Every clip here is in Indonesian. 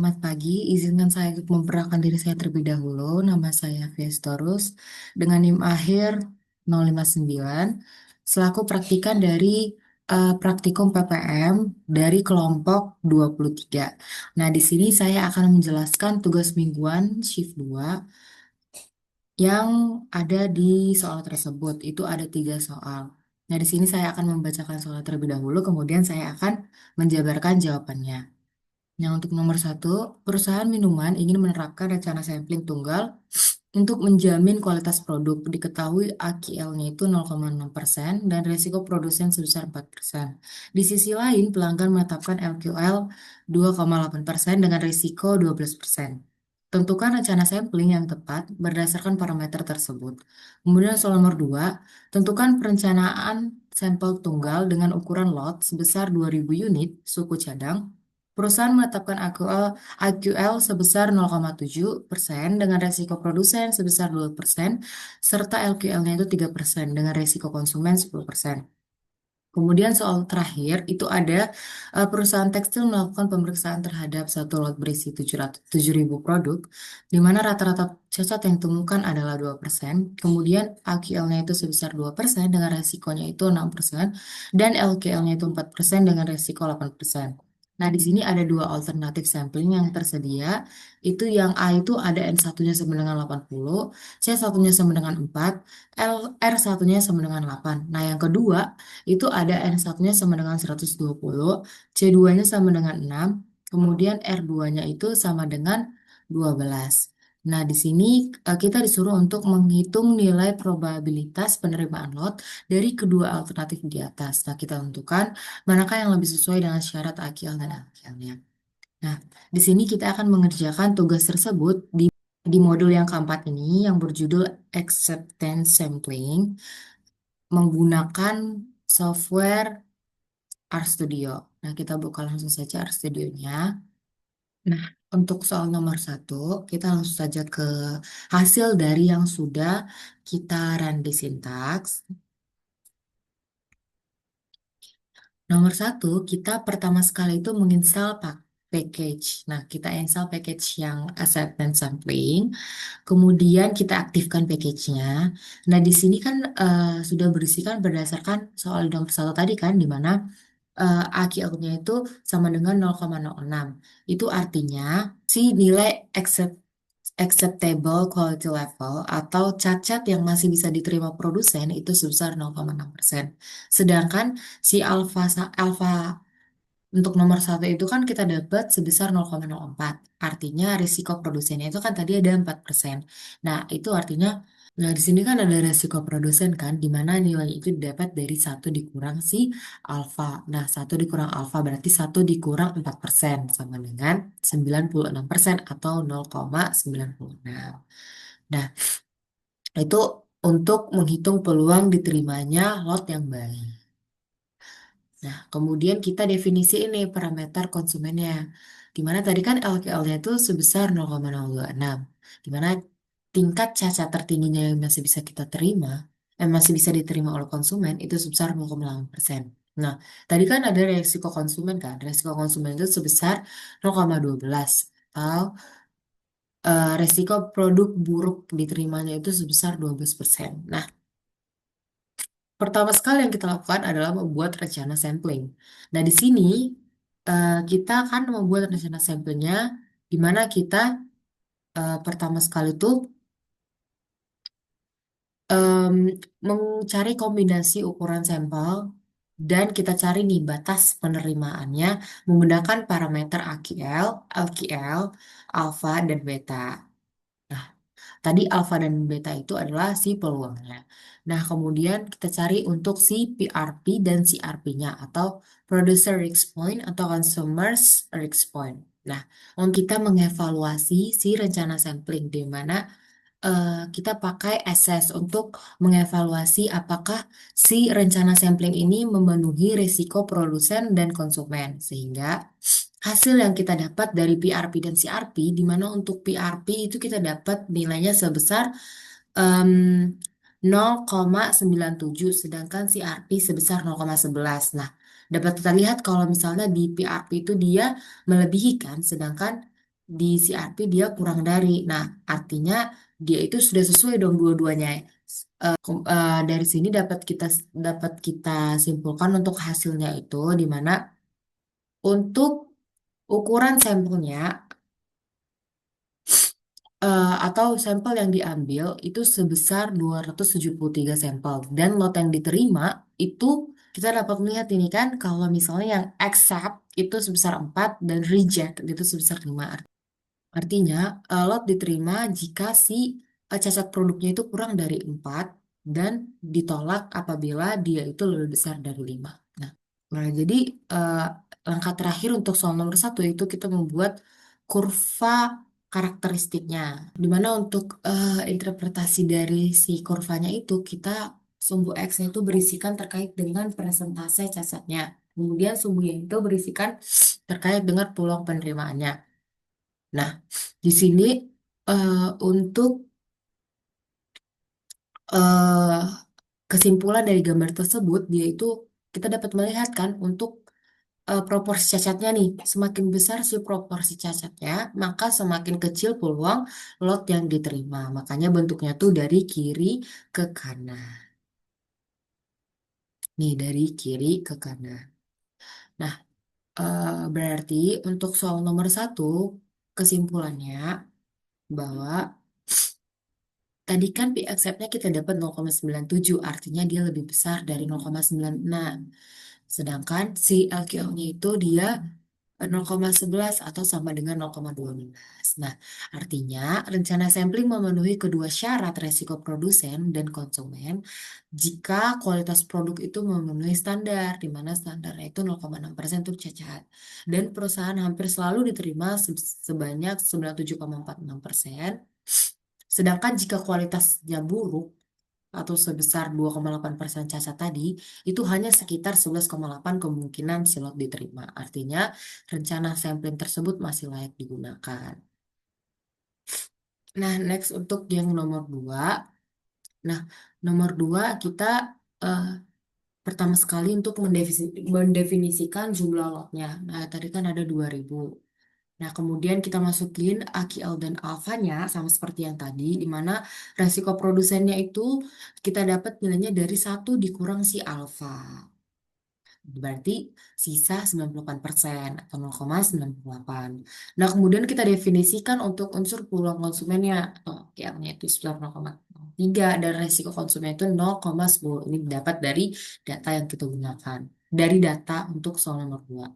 Selamat pagi, izinkan saya untuk memperkenalkan diri saya terlebih dahulu. Nama saya Fiestorus dengan NIM akhir 059 selaku praktikan dari praktikum PPM dari kelompok 23. Nah, di sini saya akan menjelaskan tugas mingguan shift 2 yang ada di soal tersebut. Itu ada 3 soal. Nah, di sini saya akan membacakan soal terlebih dahulu, kemudian saya akan menjabarkan jawabannya. Yang untuk nomor 1, perusahaan minuman ingin menerapkan rencana sampling tunggal untuk menjamin kualitas produk. Diketahui AQL-nya itu 0,6% dan risiko produsen sebesar 4%. Di sisi lain, pelanggan menetapkan LQL 2,8% dengan risiko 12%. Tentukan rencana sampling yang tepat berdasarkan parameter tersebut. Kemudian soal nomor 2, tentukan perencanaan sampel tunggal dengan ukuran lot sebesar 2000 unit suku cadang. Perusahaan menetapkan AQL sebesar 0,7% dengan resiko produsen sebesar 2% serta LQL-nya itu 3% dengan resiko konsumen 10%. Kemudian soal terakhir itu ada perusahaan tekstil melakukan pemeriksaan terhadap satu lot berisi 7.000 produk, di mana rata-rata cacat yang ditemukan adalah 2%. Kemudian AQL-nya itu sebesar 2% dengan resikonya itu 6%, dan LQL-nya itu 4% dengan resiko 8%. Nah, di sini ada 2 alternatif sampling yang tersedia. Itu yang A itu ada N1-nya sama dengan 80, C1-nya sama dengan 4, R1-nya sama dengan 8. Nah, yang kedua itu ada N1-nya sama dengan 120, C2-nya sama dengan 6, kemudian R2-nya itu sama dengan 12. Nah, di sini kita disuruh untuk menghitung nilai probabilitas penerimaan lot dari kedua alternatif di atas. Nah, kita tentukan manakah yang lebih sesuai dengan syarat AQL dan LQL-nya. Nah, di sini kita akan mengerjakan tugas tersebut di modul yang keempat ini yang berjudul Acceptance Sampling menggunakan software RStudio. Nah, kita buka langsung saja RStudio-nya. Nah, untuk soal nomor 1, kita langsung saja ke hasil dari yang sudah kita run di sintaks. Nomor 1, kita pertama sekali itu menginstal package. Nah, kita install package yang acceptance sampling. Kemudian kita aktifkan package-nya. Nah, di sini kan sudah berisikan berdasarkan soal nomor 1 tadi kan, di mana AQL-nya itu sama dengan 0,06. Itu artinya si nilai acceptable quality level atau cacat yang masih bisa diterima produsen itu sebesar 0,6%. Sedangkan si alfa untuk nomor 1 itu kan kita dapat sebesar 0,04. Artinya risiko produsennya itu kan tadi ada 4%. Nah, itu artinya, nah di sini kan ada risiko produsen kan, di mana nilai itu didapat dari 1 dikurang si alfa. Nah, 1 dikurang alfa berarti 1 dikurang 4% sama dengan 96% atau 0,96. Nah, itu untuk menghitung peluang diterimanya lot yang baik. Nah, kemudian kita definisi ini parameter konsumennya. Di mana tadi kan LQL-nya itu sebesar 0,026. Di mana tingkat cacat tertingginya yang masih bisa kita terima, masih bisa diterima oleh konsumen itu sebesar 0,8%. Nah, tadi kan ada resiko konsumen kan. Resiko konsumen itu sebesar 0,12 atau resiko produk buruk diterimanya itu sebesar 12%. Nah, pertama sekali yang kita lakukan adalah membuat rencana sampling. Nah, di sini kita akan membuat rencana sampelnya di mana kita pertama sekali tuh em, mencari kombinasi ukuran sampel dan kita cari nih batas penerimaannya menggunakan parameter AQL, LQL, alfa, dan beta. Nah, tadi alfa dan beta itu adalah si peluangnya. Nah, kemudian kita cari untuk si PRP dan CRP-nya atau Producer Risk Point atau Consumers Risk Point. Nah, untuk kita mengevaluasi si rencana sampling di mana kita pakai assess untuk mengevaluasi apakah si rencana sampling ini memenuhi risiko produsen dan konsumen. Sehingga hasil yang kita dapat dari PRP dan CRP, di mana untuk PRP itu kita dapat nilainya sebesar em, 0,97, sedangkan CRP sebesar 0,11. Nah, dapat kita lihat kalau misalnya di PRP itu dia melebihi kan, sedangkan di CRP dia kurang dari. Nah, artinya dia itu sudah sesuai dong dua-duanya. Dari sini dapat kita simpulkan untuk hasilnya itu di mana untuk ukuran sampelnya atau sampel yang diambil itu sebesar 273 sampel dan lot yang diterima itu kita dapat melihat ini kan kalau misalnya yang accept itu sebesar 4 dan reject itu sebesar 5. Artinya, lot diterima jika si cacat produknya itu kurang dari 4 dan ditolak apabila dia itu lebih besar dari 5. Nah, jadi eh, langkah terakhir untuk soal nomor satu itu kita membuat kurva karakteristiknya. Di mana untuk interpretasi dari si kurvanya itu kita sumbu X itu berisikan terkait dengan persentase cacatnya. Kemudian sumbu Y itu berisikan terkait dengan peluang penerimaannya. Nah, di sini untuk eh, kesimpulan dari gambar tersebut, yaitu kita dapat melihat kan untuk proporsi cacatnya nih, semakin besar si proporsi cacatnya, maka semakin kecil peluang lot yang diterima. Makanya bentuknya tuh dari kiri ke kanan. Nih, dari kiri ke kanan. Nah, berarti untuk soal nomor satu, kesimpulannya bahwa tadi kan P accept-nya kita dapat 0,97, artinya dia lebih besar dari 0,96. Sedangkan si LQL-nya itu dia 0,11 atau sama dengan 0,12. Nah, artinya rencana sampling memenuhi kedua syarat resiko produsen dan konsumen jika kualitas produk itu memenuhi standar, di mana standarnya itu 0,6% untuk cacat. Dan perusahaan hampir selalu diterima sebanyak 97,46%. Sedangkan jika kualitasnya buruk atau sebesar 2,8% cacat tadi, itu hanya sekitar 11,8 kemungkinan silot diterima. Artinya, rencana sampling tersebut masih layak digunakan. Nah, next untuk yang nomor dua. Nah, nomor dua kita eh, pertama sekali untuk mendefinisikan jumlah lotnya. Nah, tadi kan ada 2.000. Nah, kemudian kita masukin AQL dan alfanya sama seperti yang tadi, di mana resiko produsennya itu kita dapat nilainya dari satu dikurang si alfa. Berarti sisa 98% atau 0,98. Nah, kemudian kita definisikan untuk unsur peluang konsumennya atau AQL-nya itu sekitar 0,3 dan resiko konsumen itu 0,10. Ini dapat dari data yang kita gunakan. Dari data untuk soal nomor 2.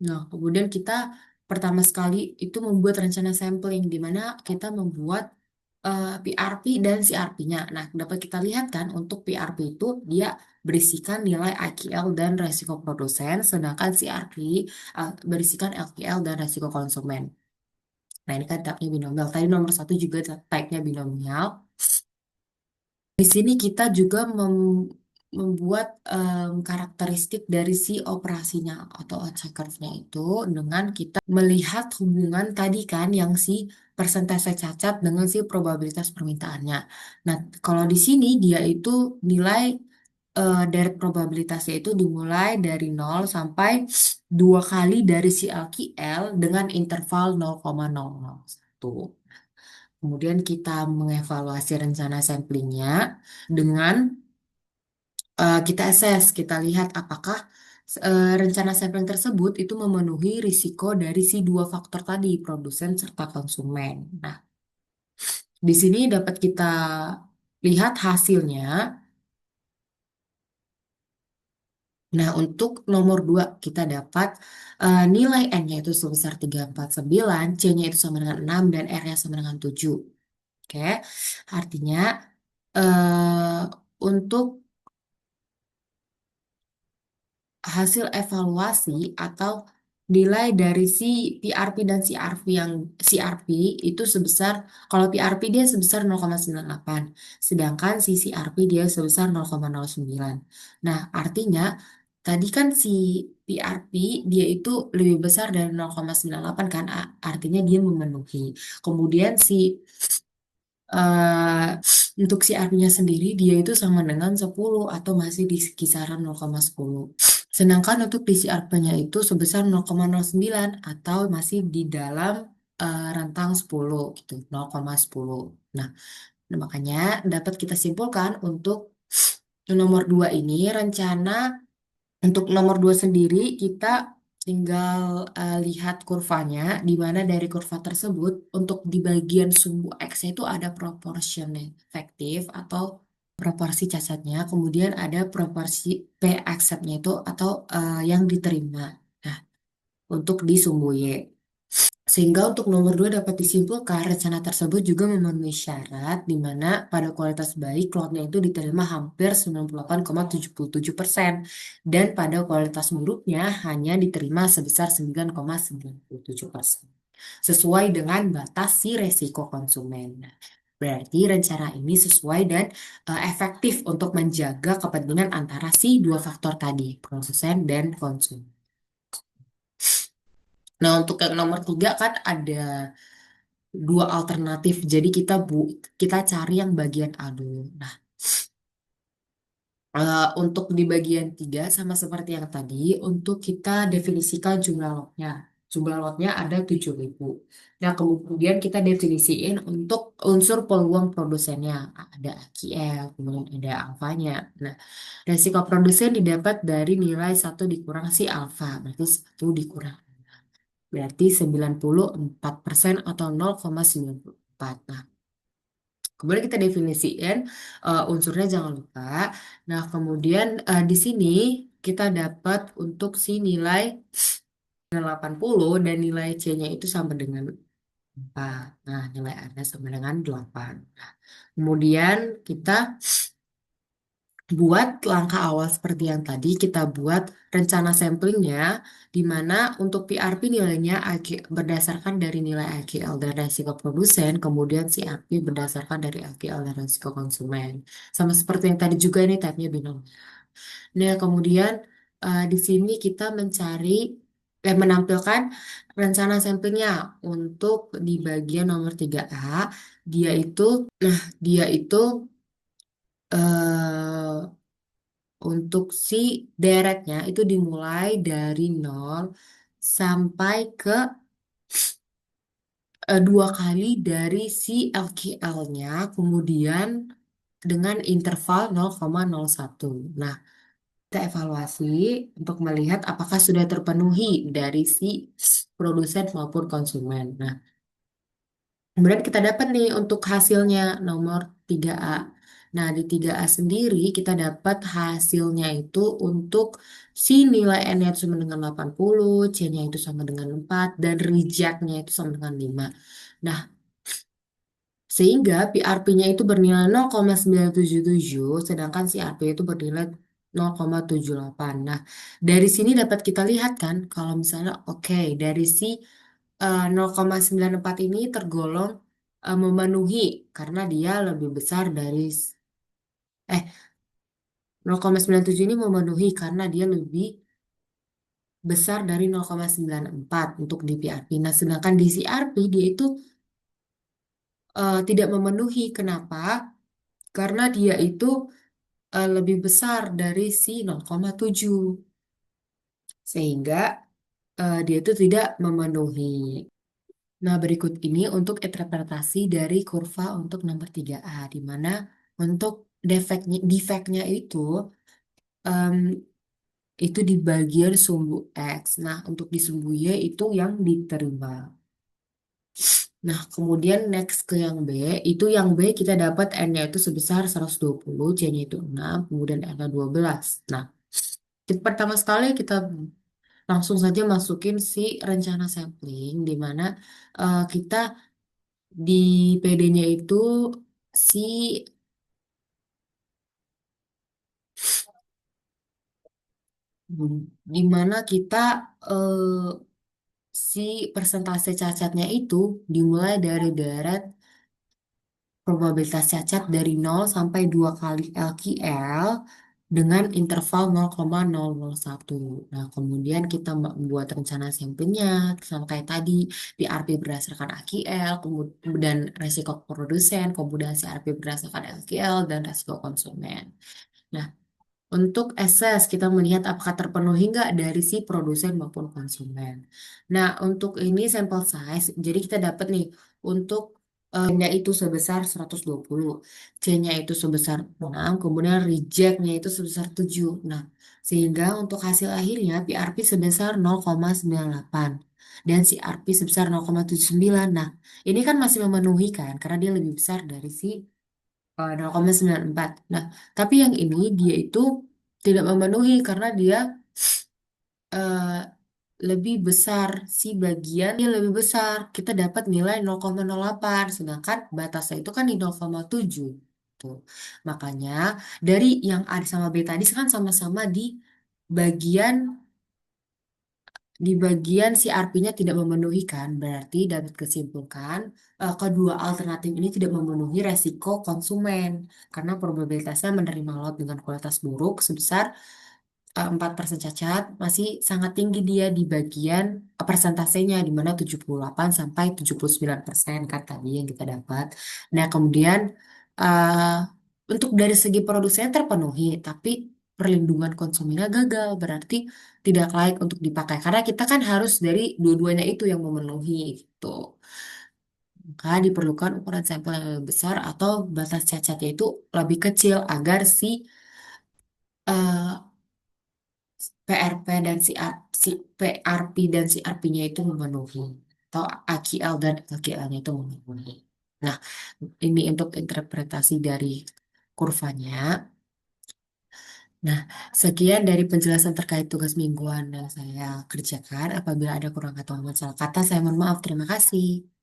Nah, kemudian kita pertama sekali itu membuat rencana sampling di mana kita membuat PRP dan CRP-nya. Nah, dapat kita lihat kan untuk PRP itu dia berisikan nilai IQL dan resiko produsen, sedangkan CRP berisikan LQL dan resiko konsumen. Nah, ini kan type-nya binomial. Tadi nomor satu juga type-nya binomial. Di sini kita juga membuat karakteristik dari si operasinya atau attack curve-nya itu dengan kita melihat hubungan tadi kan yang si persentase cacat dengan si probabilitas permintaannya. Nah, kalau di sini dia itu nilai dari probabilitasnya itu dimulai dari 0 sampai 2 kali dari si LQL dengan interval 0,001. Kemudian kita mengevaluasi rencana samplingnya dengan kita assess, kita lihat apakah rencana sampling tersebut itu memenuhi risiko dari si dua faktor tadi, produsen serta konsumen. Nah, di sini dapat kita lihat hasilnya. Nah, untuk nomor 2 kita dapat nilai N-nya itu sebesar 349, C-nya itu sama dengan 6, dan R-nya sama dengan 7. Oke, artinya eh, untuk hasil evaluasi atau nilai dari si PRP dan CRP yang CRP itu sebesar kalau PRP dia sebesar 0,98 sedangkan si CRP dia sebesar 0,09. Nah, artinya tadi kan si PRP dia itu lebih besar dari 0,98 kan artinya dia memenuhi. Kemudian si eh, untuk si artinya sendiri dia itu sama dengan 10 atau masih di kisaran 0,10. Sedangkan untuk di CRP-nya itu sebesar 0,09 atau masih di dalam rentang 10 gitu, 0,10. Nah, makanya dapat kita simpulkan untuk nomor 2 ini rencana untuk nomor 2 sendiri kita tinggal lihat kurvanya di mana dari kurva tersebut untuk di bagian sumbu X itu ada proportion efektif atau proporsi cacatnya, kemudian ada proporsi P acceptnya itu atau yang diterima. Nah, untuk di sumbu Y. Sehingga untuk nomor 2 dapat disimpulkan rencana tersebut juga memenuhi syarat di mana pada kualitas baik lotnya itu diterima hampir 98,77% dan pada kualitas buruknya hanya diterima sebesar 9,97%. Sesuai dengan batas si resiko konsumen. Nah, berarti rencana ini sesuai dan efektif untuk menjaga kepentingan antara si dua faktor tadi, produsen dan konsumen. Nah, untuk yang nomor 3 kan ada dua alternatif. Jadi kita cari yang bagian A dulu. Nah, untuk di bagian 3 sama seperti yang tadi, untuk kita definisikan jumlah lotnya. Jumlah lotnya ada 7.000. Nah, kemudian kita definisiin untuk unsur peluang produsennya. Ada AQL, kemudian ada alfanya. Nah, resiko produsen didapat dari nilai satu dikurang si alfa. Berarti satu dikurang. Berarti 94% atau 0,94. Nah, kemudian kita definisiin unsurnya jangan lupa. Nah, kemudian di sini kita dapat untuk si nilai 80 dan nilai C-nya itu sama dengan 4. Nah, nilai A-nya sama dengan 8. Nah, kemudian kita buat langkah awal seperti yang tadi, kita buat rencana samplingnya, di mana untuk PRP nilainya berdasarkan dari nilai AQL dan resiko produsen, kemudian si CRP berdasarkan dari AQL dan resiko konsumen. Sama seperti yang tadi juga ini type-nya binomial. Nah, kemudian di sini kita menampilkan rencana samplingnya untuk di bagian nomor 3A, dia itu, dia itu eh, untuk si deretnya itu dimulai dari nol sampai ke 2 kali dari si LQL-nya, kemudian dengan interval 0,01. Nah, kita evaluasi untuk melihat apakah sudah terpenuhi dari si produsen maupun konsumen. Nah, kemudian kita dapat nih untuk hasilnya nomor 3A. Nah, di 3A sendiri kita dapat hasilnya itu untuk si nilai N-nya itu sama dengan 80, C-nya itu sama dengan 4, dan reject-nya itu sama dengan 5. Nah, sehingga PRP-nya itu bernilai 0,977, sedangkan si RP itu bernilai 0,78. Nah, dari sini dapat kita lihat kan, kalau misalnya oke, dari si 0,94 ini tergolong memenuhi karena dia lebih besar dari 0,97 ini memenuhi karena dia lebih besar dari 0,94 untuk di PRP. Nah, sedangkan di CRP dia itu tidak memenuhi. Kenapa? Karena dia itu lebih besar dari si 0,7 sehingga dia itu tidak memenuhi. Nah, berikut ini untuk interpretasi dari kurva untuk nomor 3A, di mana untuk defeknya em, itu di bagian sumbu X. Nah, untuk di sumbu Y itu yang diterima. Nah, kemudian next ke yang B, itu yang B kita dapat N-nya itu sebesar 120, C-nya itu 6, kemudian N-nya 12. Nah, pertama sekali kita langsung saja masukin si rencana sampling, di mana kita di PD-nya itu si di mana kita eh, si persentase cacatnya itu dimulai dari deret probabilitas cacat dari 0 sampai 2 kali LQL dengan interval 0,001. Nah, kemudian kita membuat rencana sampelnya sama kayak tadi, PRP berdasarkan AQL, kemudian resiko produsen, kemudian CRP berdasarkan LQL, dan resiko konsumen. Nah, Untuk assess, kita melihat apakah terpenuhi nggak dari si produsen maupun konsumen. Nah, untuk ini sampel size, jadi kita dapat nih untuk N-nya itu sebesar 120, C-nya itu sebesar 6, kemudian reject-nya itu sebesar 7. Nah, sehingga untuk hasil akhirnya PRP sebesar 0,98 dan CRP sebesar 0,79. Nah, ini kan masih memenuhi kan, karena dia lebih besar dari si 0,94. Nah, tapi yang ini dia itu tidak memenuhi karena dia eh, lebih besar, si bagiannya lebih besar. Kita dapat nilai 0,08, sedangkan batasnya itu kan di 0,7. Tuh. Makanya dari yang A sama B tadi kan sama-sama bagian di bagian si RP-nya tidak memenuhi kan, berarti dapat kesimpulkan kedua alternatif ini tidak memenuhi resiko konsumen karena probabilitasnya menerima lot dengan kualitas buruk sebesar 4% cacat masih sangat tinggi dia di bagian persentasenya di mana 78 sampai 79% kan tadi yang kita dapat. Nah, kemudian eh, untuk dari segi produksinya terpenuhi, tapi perlindungan konsumennya gagal, berarti tidak layak untuk dipakai karena kita kan harus dari dua-duanya itu yang memenuhi gitu. Maka diperlukan ukuran sampel yang lebih besar atau batas cacatnya itu lebih kecil agar si eh, PRP dan si PRP dan si RP-nya itu memenuhi atau AQL dan LQL-nya itu memenuhi. Nah, ini untuk interpretasi dari kurvanya. Nah, sekian dari penjelasan terkait tugas mingguan yang saya kerjakan. Apabila ada kurang atau salah kata, saya mohon maaf. Terima kasih.